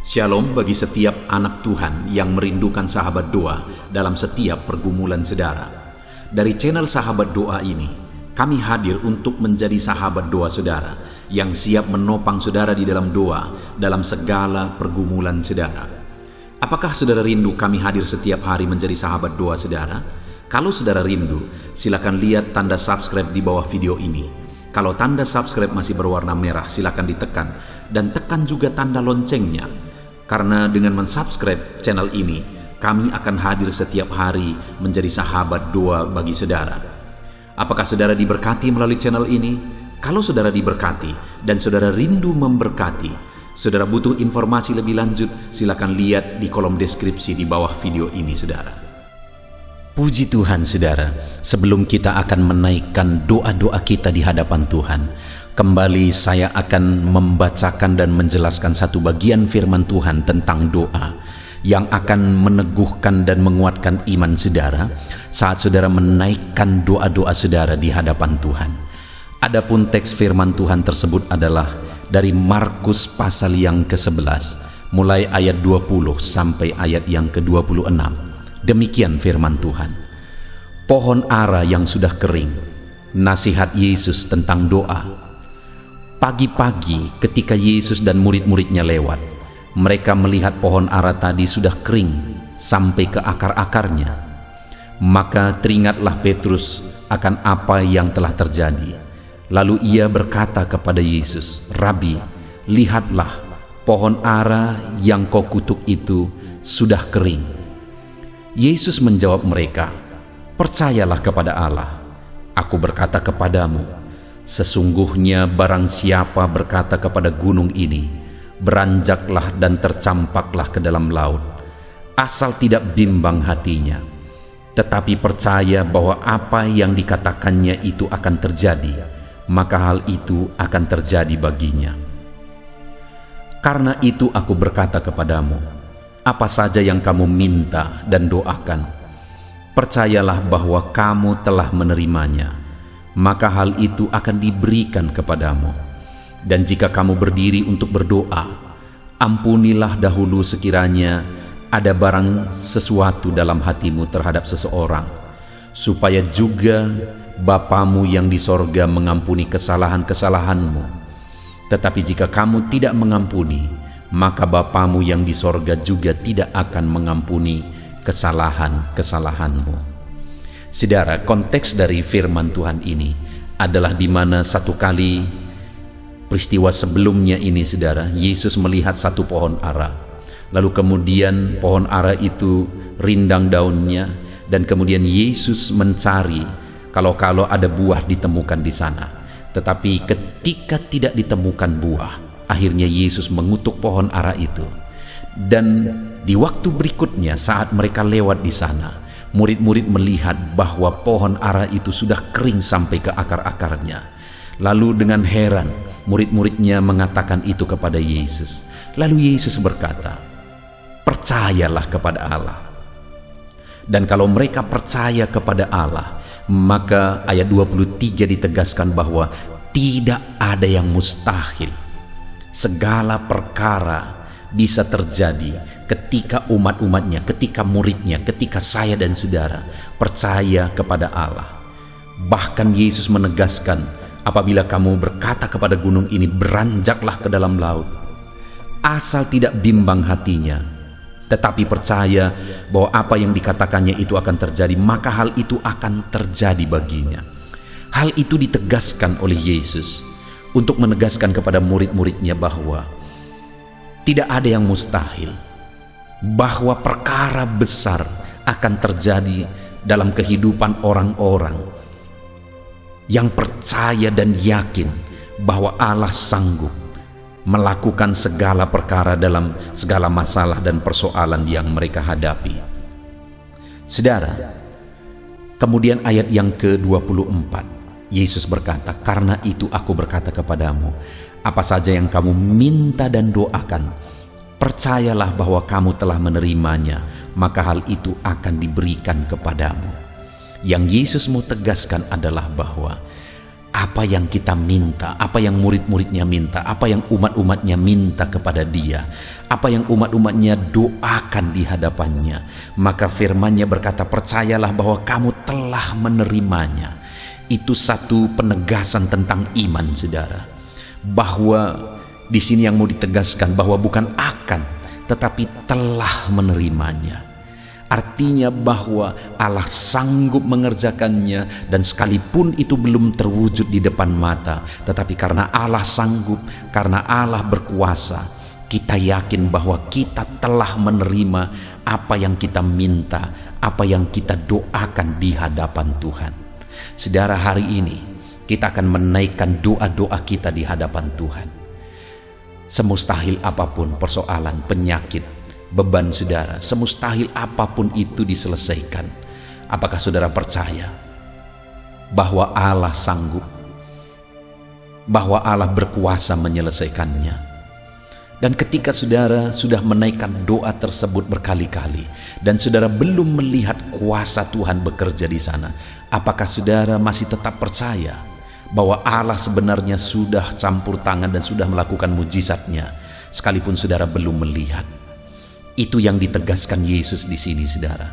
Shalom bagi setiap anak Tuhan yang merindukan sahabat doa dalam setiap pergumulan saudara. Dari channel Sahabat Doa ini, kami hadir untuk menjadi sahabat doa saudara yang siap menopang saudara di dalam doa dalam segala pergumulan saudara. Apakah saudara rindu kami hadir setiap hari menjadi sahabat doa saudara? Kalau saudara rindu, silakan lihat tanda subscribe di bawah video ini. Kalau tanda subscribe masih berwarna merah, silakan ditekan dan tekan juga tanda loncengnya. Karena dengan mensubscribe channel ini, kami akan hadir setiap hari menjadi sahabat doa bagi saudara. Apakah saudara diberkati melalui channel ini? Kalau saudara diberkati dan saudara rindu memberkati, saudara butuh informasi lebih lanjut, silakan lihat di kolom deskripsi di bawah video ini, saudara. Puji Tuhan, saudara. Sebelum kita akan menaikkan doa-doa kita di hadapan Tuhan, kembali saya akan membacakan dan menjelaskan satu bagian firman Tuhan tentang doa yang akan meneguhkan dan menguatkan iman saudara saat saudara menaikkan doa-doa saudara di hadapan Tuhan. Adapun teks firman Tuhan tersebut adalah dari Markus pasal yang ke-11, mulai ayat 20 sampai ayat yang ke-26. Demikian firman Tuhan. Pohon ara yang sudah kering, nasihat Yesus tentang doa. Pagi-pagi ketika Yesus dan murid-muridnya lewat, mereka melihat pohon ara tadi sudah kering sampai ke akar-akarnya. Maka teringatlah Petrus akan apa yang telah terjadi. Lalu ia berkata kepada Yesus, "Rabi, lihatlah, pohon ara yang kau kutuk itu sudah kering." Yesus menjawab mereka, "Percayalah kepada Allah. Aku berkata kepadamu, sesungguhnya barang siapa berkata kepada gunung ini, beranjaklah dan tercampaklah ke dalam laut, asal tidak bimbang hatinya, tetapi percaya bahwa apa yang dikatakannya itu akan terjadi, maka hal itu akan terjadi baginya. Karena itu aku berkata kepadamu, apa saja yang kamu minta dan doakan, percayalah bahwa kamu telah menerimanya, maka hal itu akan diberikan kepadamu. Dan jika kamu berdiri untuk berdoa, ampunilah dahulu sekiranya ada barang sesuatu dalam hatimu terhadap seseorang, supaya juga Bapamu yang di sorga mengampuni kesalahan-kesalahanmu. Tetapi jika kamu tidak mengampuni, maka Bapamu yang di sorga juga tidak akan mengampuni kesalahan-kesalahanmu." Saudara, konteks dari firman Tuhan ini adalah di mana satu kali peristiwa sebelumnya ini, saudara, Yesus melihat satu pohon ara. Lalu kemudian pohon ara itu rindang daunnya, dan kemudian Yesus mencari kalau ada buah ditemukan di sana. Tetapi ketika tidak ditemukan buah, akhirnya Yesus mengutuk pohon ara itu. Dan di waktu berikutnya saat mereka lewat di sana, murid-murid melihat bahwa pohon ara itu sudah kering sampai ke akar-akarnya. Lalu dengan heran, murid-muridnya mengatakan itu kepada Yesus. Lalu Yesus berkata, "Percayalah kepada Allah." Dan kalau mereka percaya kepada Allah, maka ayat 23 ditegaskan bahwa tidak ada yang mustahil. Segala perkara bisa terjadi ketika umat-umatnya, ketika muridnya, ketika saya dan saudara percaya kepada Allah. Bahkan Yesus menegaskan, apabila kamu berkata kepada gunung ini, beranjaklah ke dalam laut, asal tidak bimbang hatinya, tetapi percaya bahwa apa yang dikatakannya itu akan terjadi, maka hal itu akan terjadi baginya. Hal itu ditegaskan oleh Yesus untuk menegaskan kepada murid-muridnya bahwa tidak ada yang mustahil, bahwa perkara besar akan terjadi dalam kehidupan orang-orang yang percaya dan yakin bahwa Allah sanggup melakukan segala perkara dalam segala masalah dan persoalan yang mereka hadapi. Saudara, kemudian ayat yang ke-24, Yesus berkata, "Karena itu aku berkata kepadamu, apa saja yang kamu minta dan doakan, percayalah bahwa kamu telah menerimanya, maka hal itu akan diberikan kepadamu." Yang Yesus mau tegaskan adalah bahwa apa yang kita minta, apa yang murid-muridnya minta, apa yang umat-umatnya minta kepada Dia, apa yang umat-umatnya doakan di hadapannya. Maka firman-Nya berkata, percayalah bahwa kamu telah menerimanya. Itu satu penegasan tentang iman, saudara. Bahwa di sini yang mau ditegaskan bahwa bukan akan, tetapi telah menerimanya. Artinya bahwa Allah sanggup mengerjakannya, dan sekalipun itu belum terwujud di depan mata, tetapi karena Allah sanggup, karena Allah berkuasa, kita yakin bahwa kita telah menerima apa yang kita minta, apa yang kita doakan di hadapan Tuhan. Saudara, hari ini kita akan menaikkan doa-doa kita di hadapan Tuhan. Semustahil apapun persoalan, penyakit, beban saudara, semustahil apapun itu diselesaikan. Apakah saudara percaya bahwa Allah sanggup, bahwa Allah berkuasa menyelesaikannya? Dan ketika saudara sudah menaikkan doa tersebut berkali-kali dan saudara belum melihat kuasa Tuhan bekerja di sana, apakah saudara masih tetap percaya bahwa Allah sebenarnya sudah campur tangan dan sudah melakukan mujizatnya sekalipun saudara belum melihat? Itu yang ditegaskan Yesus di sini, saudara.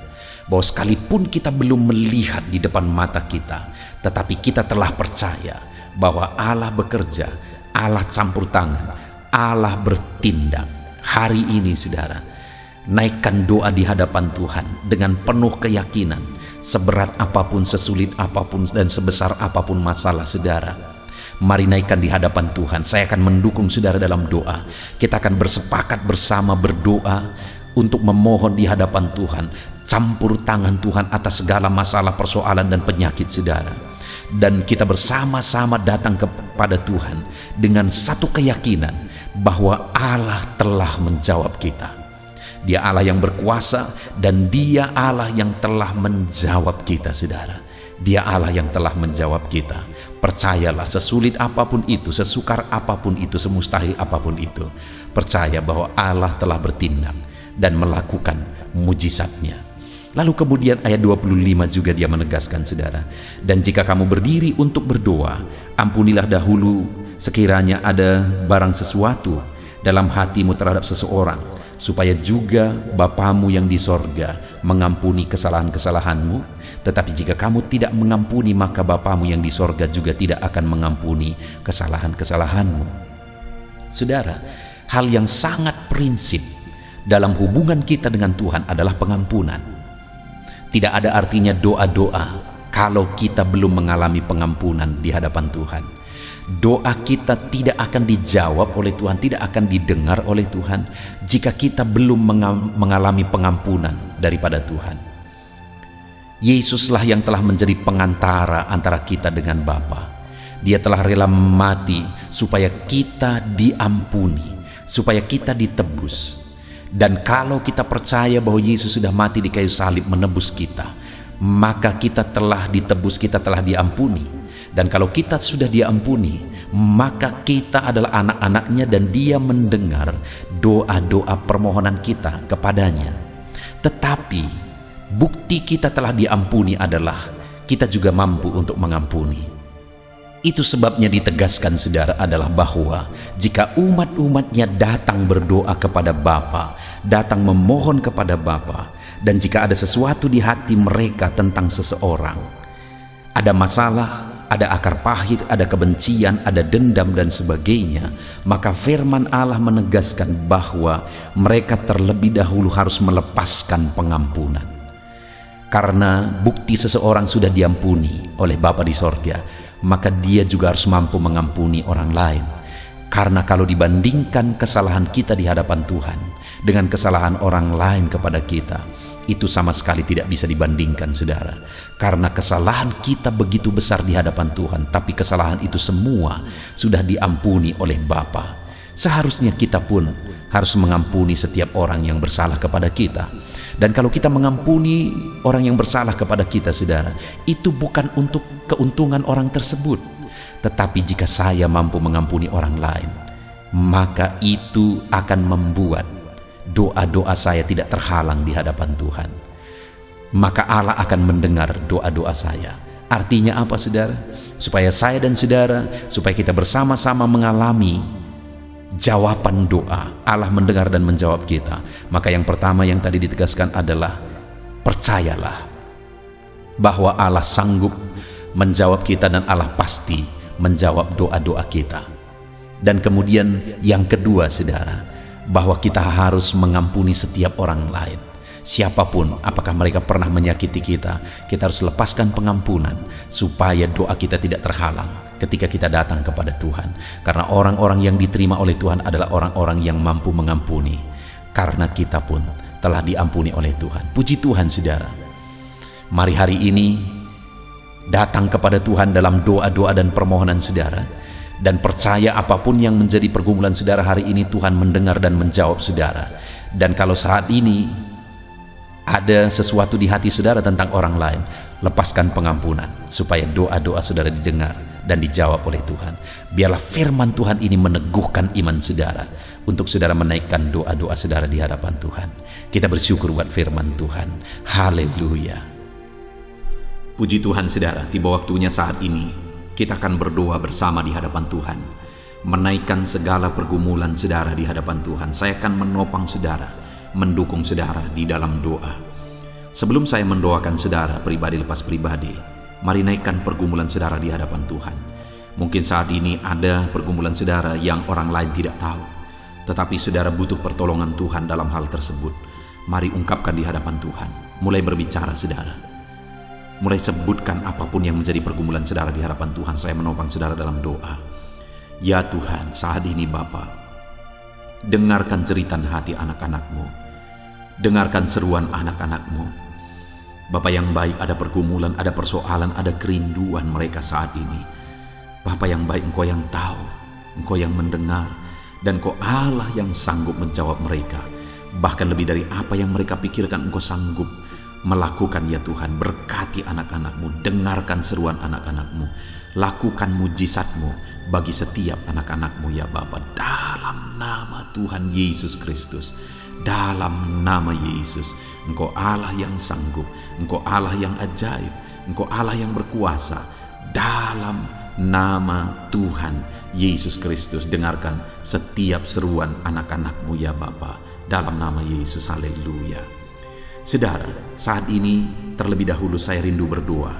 Bahwa sekalipun kita belum melihat di depan mata kita, tetapi kita telah percaya bahwa Allah bekerja, Allah campur tangan, Allah bertindak. Hari ini, saudara, naikkan doa di hadapan Tuhan dengan penuh keyakinan. Seberat apapun, sesulit apapun, dan sebesar apapun masalah saudara, mari naikkan di hadapan Tuhan. Saya akan mendukung saudara dalam doa. Kita akan bersepakat bersama berdoa untuk memohon di hadapan Tuhan campur tangan Tuhan atas segala masalah, persoalan, dan penyakit saudara. Dan kita bersama-sama datang kepada Tuhan dengan satu keyakinan bahwa Allah telah menjawab kita. Dia Allah yang berkuasa, dan Dia Allah yang telah menjawab kita, saudara. Dia Allah yang telah menjawab kita. Percayalah, sesulit apapun itu, sesukar apapun itu, semustahil apapun itu, percaya bahwa Allah telah bertindak dan melakukan mujizatnya. Lalu kemudian ayat 25 juga dia menegaskan, saudara, dan jika kamu berdiri untuk berdoa, ampunilah dahulu sekiranya ada barang sesuatu dalam hatimu terhadap seseorang, supaya juga Bapamu yang di sorga mengampuni kesalahan-kesalahanmu. Tetapi jika kamu tidak mengampuni, maka Bapamu yang di sorga juga tidak akan mengampuni kesalahan-kesalahanmu. Saudara, hal yang sangat prinsip dalam hubungan kita dengan Tuhan adalah pengampunan. Tidak ada artinya doa-doa kalau kita belum mengalami pengampunan di hadapan Tuhan. Doa kita tidak akan dijawab oleh Tuhan, tidak akan didengar oleh Tuhan jika kita belum mengalami pengampunan daripada Tuhan. Yesuslah yang telah menjadi pengantara antara kita dengan Bapa. Dia telah rela mati supaya kita diampuni, supaya kita ditebus. Dan kalau kita percaya bahwa Yesus sudah mati di kayu salib menebus kita, maka kita telah ditebus, kita telah diampuni. Dan kalau kita sudah diampuni, maka kita adalah anak-anaknya, dan Dia mendengar doa-doa permohonan kita kepadanya. Tetapi bukti kita telah diampuni adalah kita juga mampu untuk mengampuni. Itu sebabnya ditegaskan, saudara, adalah bahwa jika umat-umatnya datang berdoa kepada Bapa, datang memohon kepada Bapa, dan jika ada sesuatu di hati mereka tentang seseorang, ada masalah, ada akar pahit, ada kebencian, ada dendam, dan sebagainya, maka firman Allah menegaskan bahwa mereka terlebih dahulu harus melepaskan pengampunan. Karena bukti seseorang sudah diampuni oleh Bapa di sorga, maka dia juga harus mampu mengampuni orang lain. Karena kalau dibandingkan kesalahan kita di hadapan Tuhan dengan kesalahan orang lain kepada kita, itu sama sekali tidak bisa dibandingkan, saudara. Karena kesalahan kita begitu besar di hadapan Tuhan, tapi kesalahan itu semua sudah diampuni oleh Bapa. Seharusnya kita pun harus mengampuni setiap orang yang bersalah kepada kita. Dan kalau kita mengampuni orang yang bersalah kepada kita, saudara, itu bukan untuk keuntungan orang tersebut. Tetapi jika saya mampu mengampuni orang lain, maka itu akan membuat doa-doa saya tidak terhalang di hadapan Tuhan. Maka Allah akan mendengar doa-doa saya. Artinya apa saudara? Supaya saya dan saudara, supaya kita bersama-sama mengalami jawaban doa. Allah mendengar dan menjawab kita. Maka yang pertama yang tadi ditegaskan adalah percayalah bahwa Allah sanggup menjawab kita dan Allah pasti menjawab doa-doa kita. Dan kemudian yang kedua saudara, bahwa kita harus mengampuni setiap orang lain. Siapapun, apakah mereka pernah menyakiti kita, kita harus lepaskan pengampunan supaya doa kita tidak terhalang ketika kita datang kepada Tuhan. Karena orang-orang yang diterima oleh Tuhan adalah orang-orang yang mampu mengampuni. Karena kita pun telah diampuni oleh Tuhan. Puji Tuhan saudara. Mari hari ini datang kepada Tuhan dalam doa-doa dan permohonan saudara, dan percaya apapun yang menjadi pergumulan saudara hari ini, Tuhan mendengar dan menjawab saudara. Dan kalau saat ini ada sesuatu di hati saudara tentang orang lain, lepaskan pengampunan supaya doa-doa saudara didengar dan dijawab oleh Tuhan. Biarlah firman Tuhan ini meneguhkan iman saudara untuk saudara menaikkan doa-doa saudara di hadapan Tuhan. Kita bersyukur buat firman Tuhan. Haleluya. Puji Tuhan saudara, tiba waktunya saat ini kita akan berdoa bersama di hadapan Tuhan, menaikkan segala pergumulan saudara di hadapan Tuhan. Saya akan menopang saudara, mendukung saudara di dalam doa. Sebelum saya mendoakan saudara pribadi lepas pribadi, mari naikkan pergumulan saudara di hadapan Tuhan. Mungkin saat ini ada pergumulan saudara yang orang lain tidak tahu, tetapi saudara butuh pertolongan Tuhan dalam hal tersebut. Mari ungkapkan di hadapan Tuhan. Mulai berbicara saudara, mulai sebutkan apapun yang menjadi pergumulan saudara di hadapan Tuhan. Saya menopang saudara dalam doa. Ya Tuhan, saat ini Bapa, dengarkan jeritan hati anak-anak-Mu, dengarkan seruan anak-anak-Mu. Bapa yang baik, ada pergumulan, ada persoalan, ada kerinduan mereka saat ini. Bapa yang baik, Engkau yang tahu, Engkau yang mendengar, dan Engkau Allah yang sanggup menjawab mereka. Bahkan lebih dari apa yang mereka pikirkan, Engkau sanggup melakukan ya Tuhan. Berkati anak-anak-Mu, dengarkan seruan anak-anak-Mu, lakukan mujizat-Mu bagi setiap anak-anak-Mu ya Bapa. Dalam nama Tuhan Yesus Kristus, dalam nama Yesus, Engkau Allah yang sanggup, Engkau Allah yang ajaib, Engkau Allah yang berkuasa. Dalam nama Tuhan Yesus Kristus, dengarkan setiap seruan anak-anak-Mu ya Bapa. Dalam nama Yesus, haleluya. Saudara, saat ini terlebih dahulu saya rindu berdoa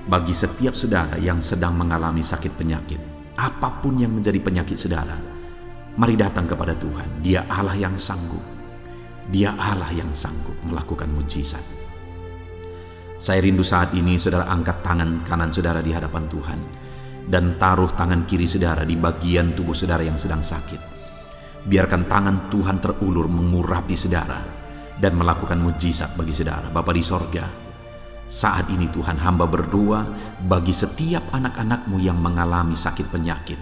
bagi setiap saudara yang sedang mengalami sakit penyakit. Apapun yang menjadi penyakit saudara, mari datang kepada Tuhan. Dia Allah yang sanggup. Dia Allah yang sanggup melakukan mujizat. Saya rindu saat ini saudara angkat tangan kanan saudara di hadapan Tuhan dan taruh tangan kiri saudara di bagian tubuh saudara yang sedang sakit. Biarkan tangan Tuhan terulur mengurapi saudara dan melakukan mujizat bagi saudara. Bapa di sorga, saat ini Tuhan, hamba berdoa bagi setiap anak-anak-Mu yang mengalami sakit penyakit.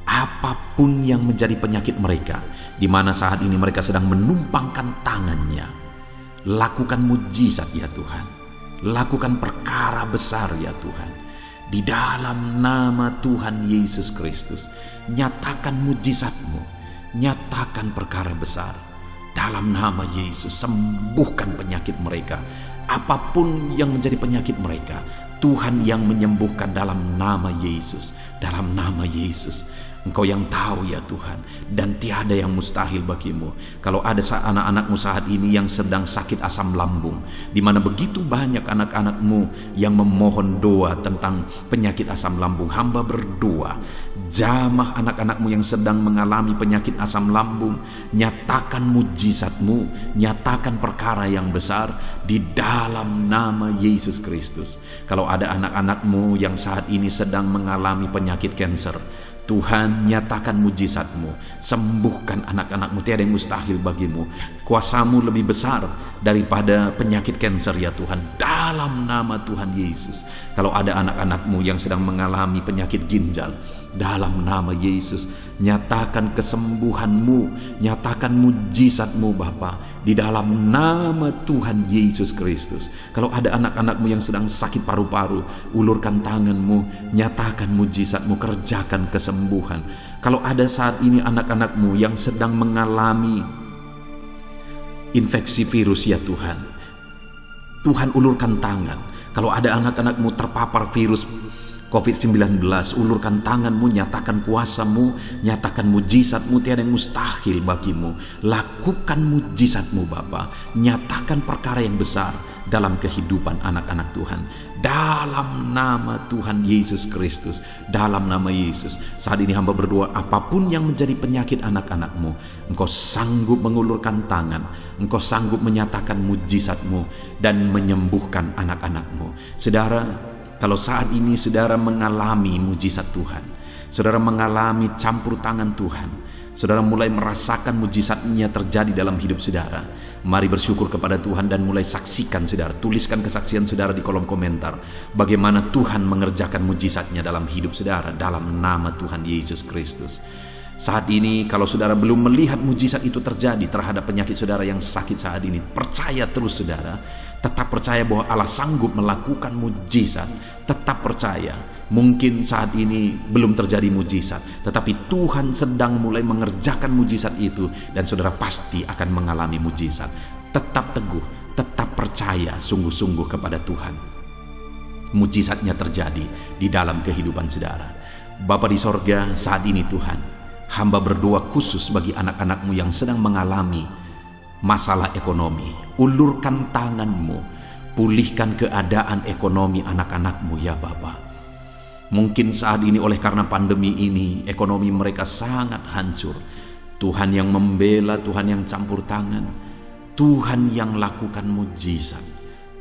Apapun yang menjadi penyakit mereka, di mana saat ini mereka sedang menumpangkan tangannya. Lakukan mujizat ya Tuhan. Lakukan perkara besar ya Tuhan. Di dalam nama Tuhan Yesus Kristus, nyatakan mujizat-Mu, nyatakan perkara besar. Dalam nama Yesus, sembuhkan penyakit mereka. Apapun yang menjadi penyakit mereka, Tuhan yang menyembuhkan dalam nama Yesus. Dalam nama Yesus, Engkau yang tahu ya Tuhan, dan tiada yang mustahil bagimu. Kalau ada anak-anak-Mu saat ini yang sedang sakit asam lambung, di mana begitu banyak anak-anak-Mu yang memohon doa tentang penyakit asam lambung, hamba berdoa, jamah anak-anak-Mu yang sedang mengalami penyakit asam lambung, nyatakan mujizat-Mu, nyatakan perkara yang besar di dalam nama Yesus Kristus. Kalau ada anak-anak-Mu yang saat ini sedang mengalami penyakit kanker, Tuhan, nyatakan mujizat-Mu, sembuhkan anak-anak-Mu, tiada yang mustahil bagimu. Kuasa-Mu lebih besar daripada penyakit kanker ya Tuhan, dalam nama Tuhan Yesus. Kalau ada anak-anak-Mu yang sedang mengalami penyakit ginjal, dalam nama Yesus, nyatakan kesembuhan-Mu, nyatakan mujizat-Mu Bapa, di dalam nama Tuhan Yesus Kristus. Kalau ada anak-anak-Mu yang sedang sakit paru-paru, ulurkan tangan-Mu, nyatakan mujizat-Mu, kerjakan kesembuhan. Kalau ada saat ini anak-anak-Mu yang sedang mengalami infeksi virus ya Tuhan, Tuhan ulurkan tangan, Kalau ada anak-anakmu terpapar virus COVID-19, ulurkan tanganmu, nyatakan kuasamu, nyatakan mujizatmu. Tiada yang mustahil bagimu. Lakukan mujizatmu Bapa, nyatakan perkara yang besar dalam kehidupan anak-anak Tuhan, dalam nama Tuhan Yesus Kristus, dalam nama Yesus. Saat ini hamba berdoa, apapun yang menjadi penyakit anak-anakmu, Engkau sanggup mengulurkan tangan, Engkau sanggup menyatakan mujizatmu dan menyembuhkan anak-anakmu. Saudara, kalau saat ini saudara mengalami mujizat Tuhan, saudara mengalami campur tangan Tuhan, saudara mulai merasakan mujizatnya terjadi dalam hidup saudara, mari bersyukur kepada Tuhan dan mulai saksikan saudara. Tuliskan kesaksian saudara di kolom komentar, bagaimana Tuhan mengerjakan mujizatnya dalam hidup saudara, dalam nama Tuhan Yesus Kristus. Saat ini kalau saudara belum melihat mujizat itu terjadi terhadap penyakit saudara yang sakit saat ini, percaya terus saudara. Tetap percaya bahwa Allah sanggup melakukan mujizat. Tetap percaya. Mungkin saat ini belum terjadi mujizat, tetapi Tuhan sedang mulai mengerjakan mujizat itu, dan saudara pasti akan mengalami mujizat. Tetap teguh, tetap percaya sungguh-sungguh kepada Tuhan. Mujizatnya terjadi di dalam kehidupan saudara. Bapa di sorga, saat ini Tuhan, hamba berdoa khusus bagi anak-anakmu yang sedang mengalami masalah ekonomi. Ulurkan tanganmu, pulihkan keadaan ekonomi anak-anakmu ya Bapa. Mungkin saat ini oleh karena pandemi ini, ekonomi mereka sangat hancur. Tuhan yang membela, Tuhan yang campur tangan, Tuhan yang lakukan mujizat,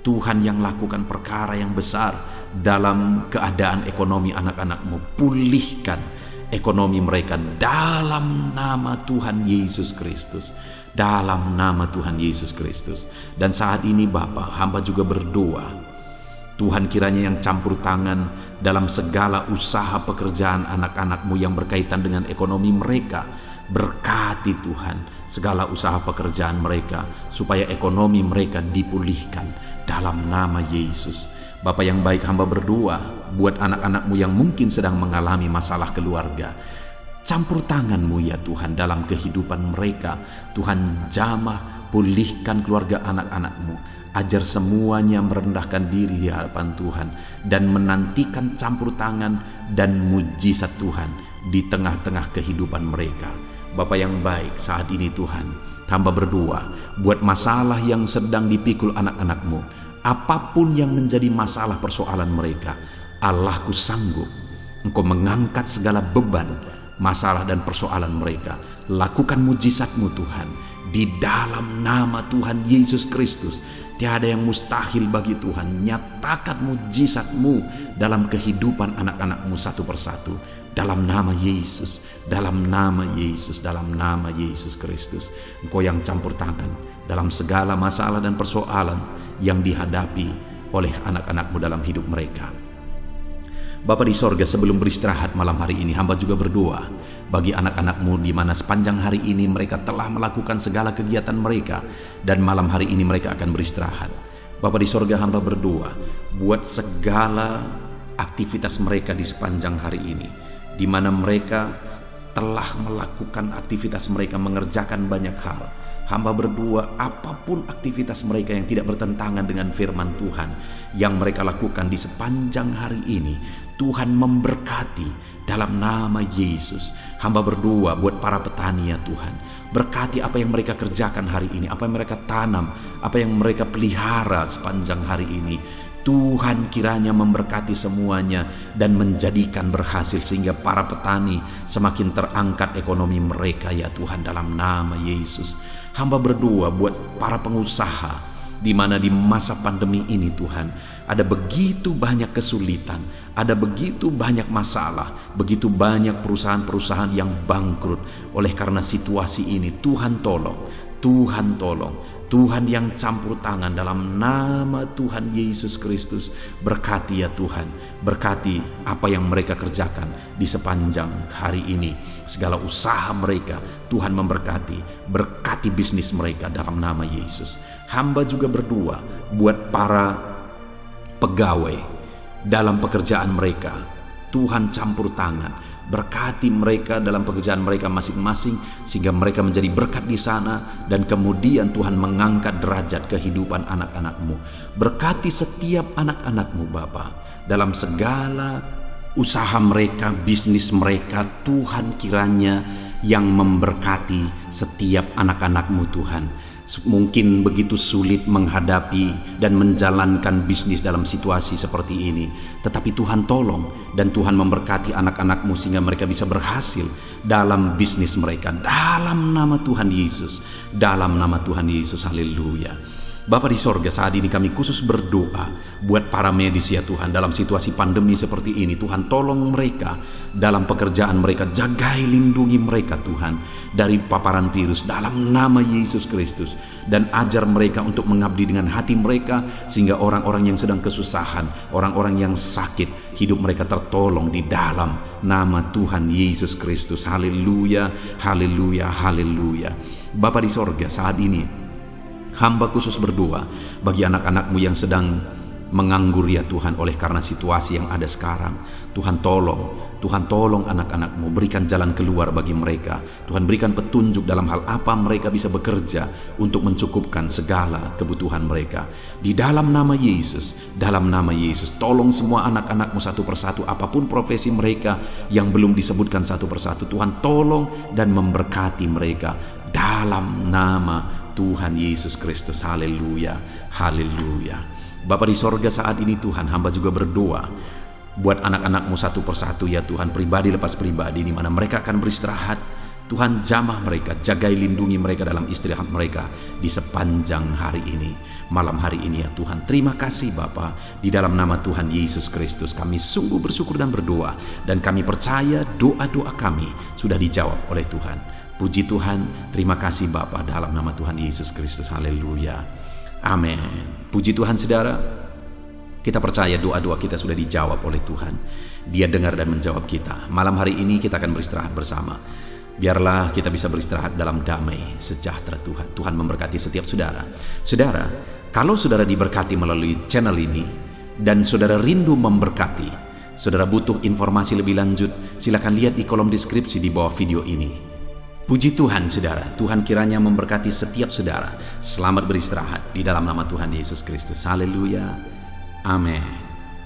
Tuhan yang lakukan perkara yang besar dalam keadaan ekonomi anak-anakmu. Pulihkan ekonomi mereka dalam nama Tuhan Yesus Kristus, dalam nama Tuhan Yesus Kristus. Dan saat ini Bapa, hamba juga berdoa, Tuhan kiranya yang campur tangan dalam segala usaha pekerjaan anak-anakmu yang berkaitan dengan ekonomi mereka. Berkati Tuhan segala usaha pekerjaan mereka, supaya ekonomi mereka dipulihkan dalam nama Yesus. Bapa yang baik, hamba berdoa buat anak-anakmu yang mungkin sedang mengalami masalah keluarga. Campur tanganmu ya Tuhan dalam kehidupan mereka. Tuhan jamah, pulihkan keluarga anak-anakmu. Ajar semuanya merendahkan diri di hadapan Tuhan dan menantikan campur tangan dan mujizat Tuhan di tengah-tengah kehidupan mereka. Bapa yang baik, saat ini Tuhan, hamba berdoa buat masalah yang sedang dipikul anak-anakmu. Apapun yang menjadi masalah persoalan mereka, Allahku sanggup. Engkau mengangkat segala beban, masalah dan persoalan mereka. Lakukan mujizatmu Tuhan, di dalam nama Tuhan Yesus Kristus. Tiada yang mustahil bagi Tuhan. Nyatakan mujizatmu dalam kehidupan anak-anakmu satu persatu, dalam nama Yesus, dalam nama Yesus, dalam nama Yesus Kristus. Engkau yang campur tangan dalam segala masalah dan persoalan yang dihadapi oleh anak-anakmu dalam hidup mereka. Bapa di sorga, sebelum beristirahat malam hari ini, hamba juga berdoa bagi anak-anakmu di mana sepanjang hari ini mereka telah melakukan segala kegiatan mereka, dan malam hari ini mereka akan beristirahat. Bapa di sorga, hamba berdoa buat segala aktivitas mereka di sepanjang hari ini, di mana mereka telah melakukan aktivitas mereka, mengerjakan banyak hal. Hamba berdoa apapun aktivitas mereka yang tidak bertentangan dengan firman Tuhan yang mereka lakukan di sepanjang hari ini, Tuhan memberkati dalam nama Yesus. Hamba berdoa buat para petani ya Tuhan, berkati apa yang mereka kerjakan hari ini, apa yang mereka tanam, apa yang mereka pelihara sepanjang hari ini. Tuhan kiranya memberkati semuanya dan menjadikan berhasil, sehingga para petani semakin terangkat ekonomi mereka ya Tuhan, dalam nama Yesus. Hamba berdoa buat para pengusaha, di mana di masa pandemi ini Tuhan, ada begitu banyak kesulitan, ada begitu banyak masalah, begitu banyak perusahaan-perusahaan yang bangkrut oleh karena situasi ini. Tuhan tolong, Tuhan tolong, Tuhan yang campur tangan, dalam nama Tuhan Yesus Kristus. Berkati ya Tuhan, berkati apa yang mereka kerjakan di sepanjang hari ini. Segala usaha mereka Tuhan memberkati, berkati bisnis mereka dalam nama Yesus. Hamba juga berdoa buat para pegawai dalam pekerjaan mereka. Tuhan campur tangan, Berkati mereka dalam pekerjaan mereka masing-masing, sehingga mereka menjadi berkat di sana, dan kemudian Tuhan mengangkat derajat kehidupan anak-anak-Mu. Berkati setiap anak-anak-Mu Bapa, dalam segala usaha mereka, bisnis mereka. Tuhan kiranya yang memberkati setiap anak-anak-Mu Tuhan. Mungkin begitu sulit menghadapi dan menjalankan bisnis dalam situasi seperti ini, tetapi Tuhan tolong dan Tuhan memberkati anak-anak-Mu sehingga mereka bisa berhasil dalam bisnis mereka, dalam nama Tuhan Yesus, dalam nama Tuhan Yesus. Haleluya. Bapa di sorga, saat ini kami khusus berdoa buat para medis ya Tuhan, dalam situasi pandemi seperti ini. Tuhan tolong mereka dalam pekerjaan mereka, jagai lindungi mereka Tuhan dari paparan virus dalam nama Yesus Kristus, dan ajar mereka untuk mengabdi dengan hati mereka, sehingga orang-orang yang sedang kesusahan, orang-orang yang sakit, hidup mereka tertolong di dalam nama Tuhan Yesus Kristus. Haleluya, haleluya, haleluya. Bapa di sorga, saat ini hamba khusus berdoa bagi anak-anak-Mu yang sedang menganggur ya Tuhan, oleh karena situasi yang ada sekarang. Tuhan tolong anak-anak-Mu, berikan jalan keluar bagi mereka. Tuhan berikan petunjuk dalam hal apa mereka bisa bekerja untuk mencukupkan segala kebutuhan mereka. Di dalam nama Yesus, dalam nama Yesus, tolong semua anak-anak-Mu satu persatu, apapun profesi mereka yang belum disebutkan satu persatu. Tuhan tolong dan memberkati mereka dalam nama Tuhan Yesus Kristus. Haleluya, haleluya. Bapa di sorga, saat ini Tuhan, hamba juga berdoa buat anak-anak-Mu satu persatu ya Tuhan, pribadi lepas pribadi, di mana mereka akan beristirahat. Tuhan jamah mereka, jagai lindungi mereka dalam istirahat mereka di sepanjang hari ini, malam hari ini ya Tuhan. Terima kasih Bapa, di dalam nama Tuhan Yesus Kristus kami sungguh bersyukur dan berdoa, dan kami percaya doa-doa kami sudah dijawab oleh Tuhan. Puji Tuhan, terima kasih Bapa, dalam nama Tuhan Yesus Kristus. Haleluya, amin. Puji Tuhan saudara, kita percaya doa-doa kita sudah dijawab oleh Tuhan. Dia dengar dan menjawab kita. Malam hari ini kita akan beristirahat bersama. Biarlah kita bisa beristirahat dalam damai sejahtera Tuhan. Tuhan memberkati setiap saudara. Saudara, kalau saudara diberkati melalui channel ini dan saudara rindu memberkati, saudara butuh informasi lebih lanjut, silakan lihat di kolom deskripsi di bawah video ini. Puji Tuhan saudara, Tuhan kiranya memberkati setiap saudara. Selamat beristirahat di dalam nama Tuhan Yesus Kristus. Haleluya, amin.